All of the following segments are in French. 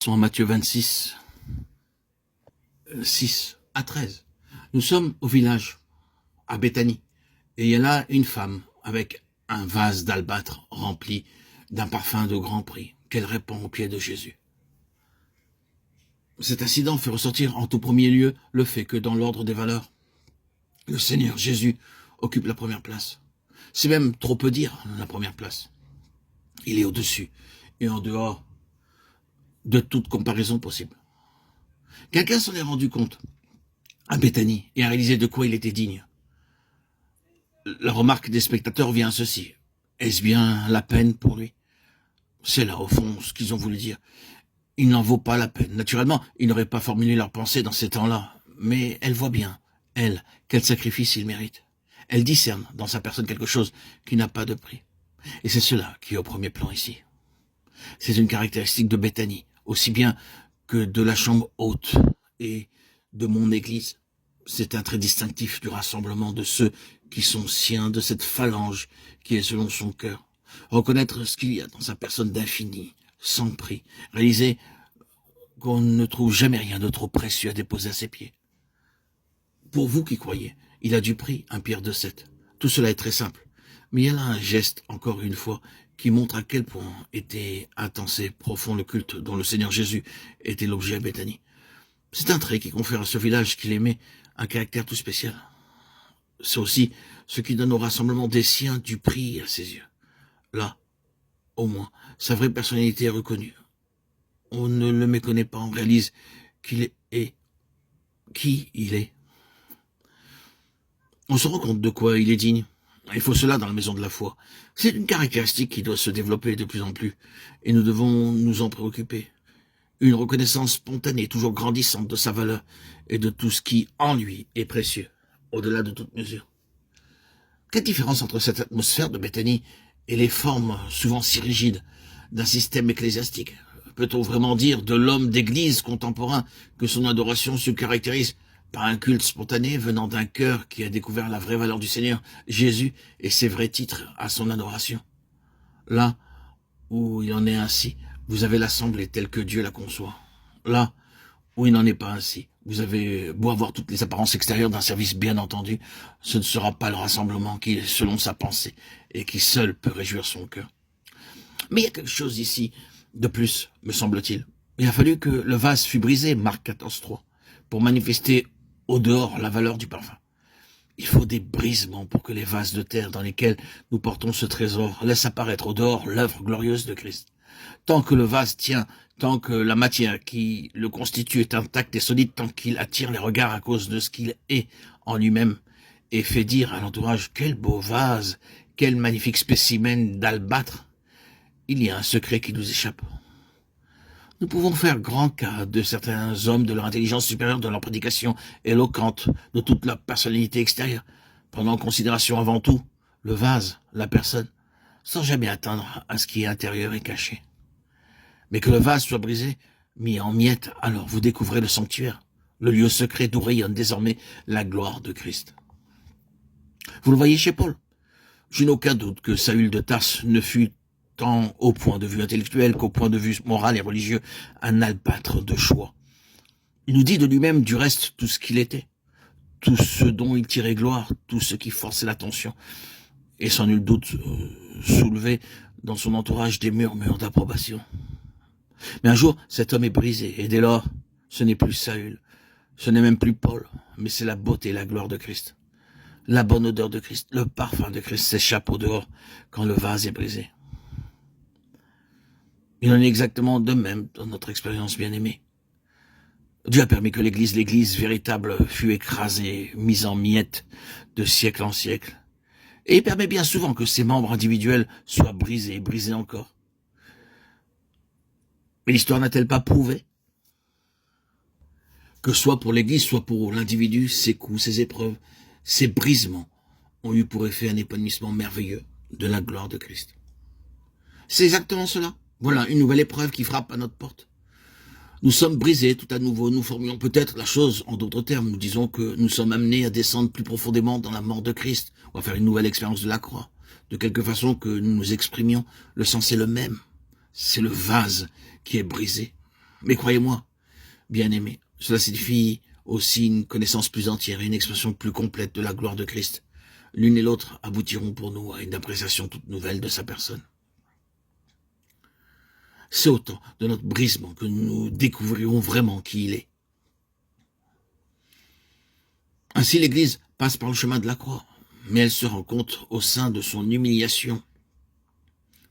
Sont en Matthieu 26, 6 à 13. Nous sommes au village, à Béthanie, et il y a là une femme avec un vase d'albâtre rempli d'un parfum de grand prix qu'elle répand aux pieds de Jésus. Cet incident fait ressortir en tout premier lieu le fait que dans l'ordre des valeurs, le Seigneur Jésus occupe la première place. C'est même trop peu dire la première place. Il est au-dessus et en dehors de toute comparaison possible. Quelqu'un s'en est rendu compte à Béthanie et a réalisé de quoi il était digne. La remarque des spectateurs vient à ceci. Est-ce bien la peine pour lui? C'est là, au fond, ce qu'ils ont voulu dire. Il n'en vaut pas la peine. Naturellement, ils n'auraient pas formulé leur pensée dans ces temps-là. Mais elle voit bien, elle, quel sacrifice il mérite. Elle discerne dans sa personne quelque chose qui n'a pas de prix. Et c'est cela qui est au premier plan ici. C'est une caractéristique de Béthanie, aussi bien que de la chambre haute et de mon église. C'est un trait distinctif du rassemblement de ceux qui sont siens, de cette phalange qui est selon son cœur. Reconnaître ce qu'il y a dans sa personne d'infini, sans prix. Réaliser qu'on ne trouve jamais rien de trop précieux à déposer à ses pieds. Pour vous qui croyez, il a du prix, un Pierre de 7. Tout cela est très simple. Mais il y a là un geste, encore une fois, qui montre à quel point était intense et profond le culte dont le Seigneur Jésus était l'objet à Béthanie. C'est un trait qui confère à ce village qu'il aimait un caractère tout spécial. C'est aussi ce qui donne au rassemblement des siens du prix à ses yeux. Là, au moins, sa vraie personnalité est reconnue. On ne le méconnaît pas, on réalise qu'il est qui il est. On se rend compte de quoi il est digne. Il faut cela dans la maison de la foi. C'est une caractéristique qui doit se développer de plus en plus, et nous devons nous en préoccuper. Une reconnaissance spontanée, toujours grandissante de sa valeur et de tout ce qui, en lui, est précieux, au-delà de toute mesure. Quelle différence entre cette atmosphère de Béthanie et les formes souvent si rigides d'un système ecclésiastique? Peut-on vraiment dire de l'homme d'église contemporain que son adoration se caractérise par un culte spontané venant d'un cœur qui a découvert la vraie valeur du Seigneur Jésus et ses vrais titres à son adoration? Là où il en est ainsi, vous avez l'assemblée telle que Dieu la conçoit. Là où il n'en est pas ainsi, vous avez beau avoir toutes les apparences extérieures d'un service bien entendu, ce ne sera pas le rassemblement qui est selon sa pensée et qui seul peut réjouir son cœur. Mais il y a quelque chose ici de plus, me semble-t-il. Il a fallu que le vase fût brisé, Marc 14,3, pour manifester au dehors la valeur du parfum. Il faut des brisements pour que les vases de terre dans lesquels nous portons ce trésor laissent apparaître au dehors l'œuvre glorieuse de Christ. Tant que le vase tient, tant que la matière qui le constitue est intacte et solide, tant qu'il attire les regards à cause de ce qu'il est en lui-même et fait dire à l'entourage « Quel beau vase, quel magnifique spécimen d'albâtre !» il y a un secret qui nous échappe. Nous pouvons faire grand cas de certains hommes, de leur intelligence supérieure, de leur prédication éloquente, de toute leur personnalité extérieure, prenant en considération avant tout le vase, la personne, sans jamais atteindre à ce qui est intérieur et caché. Mais que le vase soit brisé, mis en miettes, alors vous découvrez le sanctuaire, le lieu secret d'où rayonne désormais la gloire de Christ. Vous le voyez chez Paul. Je n'ai aucun doute que Saül de Tarse ne fut tant au point de vue intellectuel qu'au point de vue moral et religieux un albâtre de choix. Il nous dit de lui-même du reste tout ce qu'il était, tout ce dont il tirait gloire, tout ce qui forçait l'attention, et sans nul doute soulevait dans son entourage des murmures d'approbation. Mais un jour, cet homme est brisé, et dès lors, ce n'est plus Saül, ce n'est même plus Paul, mais c'est la beauté et la gloire de Christ. La bonne odeur de Christ, le parfum de Christ s'échappe au dehors quand le vase est brisé. Il en est exactement de même dans notre expérience bien-aimée. Dieu a permis que l'église véritable, fût écrasée, mise en miettes de siècle en siècle. Et il permet bien souvent que ses membres individuels soient brisés et brisés encore. Mais l'histoire n'a-t-elle pas prouvé que soit pour l'église, soit pour l'individu, ses coups, ses épreuves, ses brisements ont eu pour effet un épanouissement merveilleux de la gloire de Christ? C'est exactement cela. Voilà une nouvelle épreuve qui frappe à notre porte. Nous sommes brisés tout à nouveau, nous formions peut-être la chose en d'autres termes. Nous disons que nous sommes amenés à descendre plus profondément dans la mort de Christ, ou à faire une nouvelle expérience de la croix. De quelque façon que nous nous exprimions, le sens est le même. C'est le vase qui est brisé. Mais croyez-moi, bien-aimés, cela signifie aussi une connaissance plus entière et une expression plus complète de la gloire de Christ. L'une et l'autre aboutiront pour nous à une appréciation toute nouvelle de sa personne. C'est au temps de notre brisement que nous découvrirons vraiment qui il est. Ainsi l'Église passe par le chemin de la croix, mais elle se rend compte au sein de son humiliation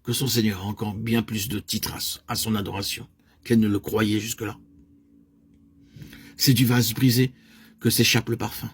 que son Seigneur a encore bien plus de titres à son adoration qu'elle ne le croyait jusque-là. C'est du vase brisé que s'échappe le parfum.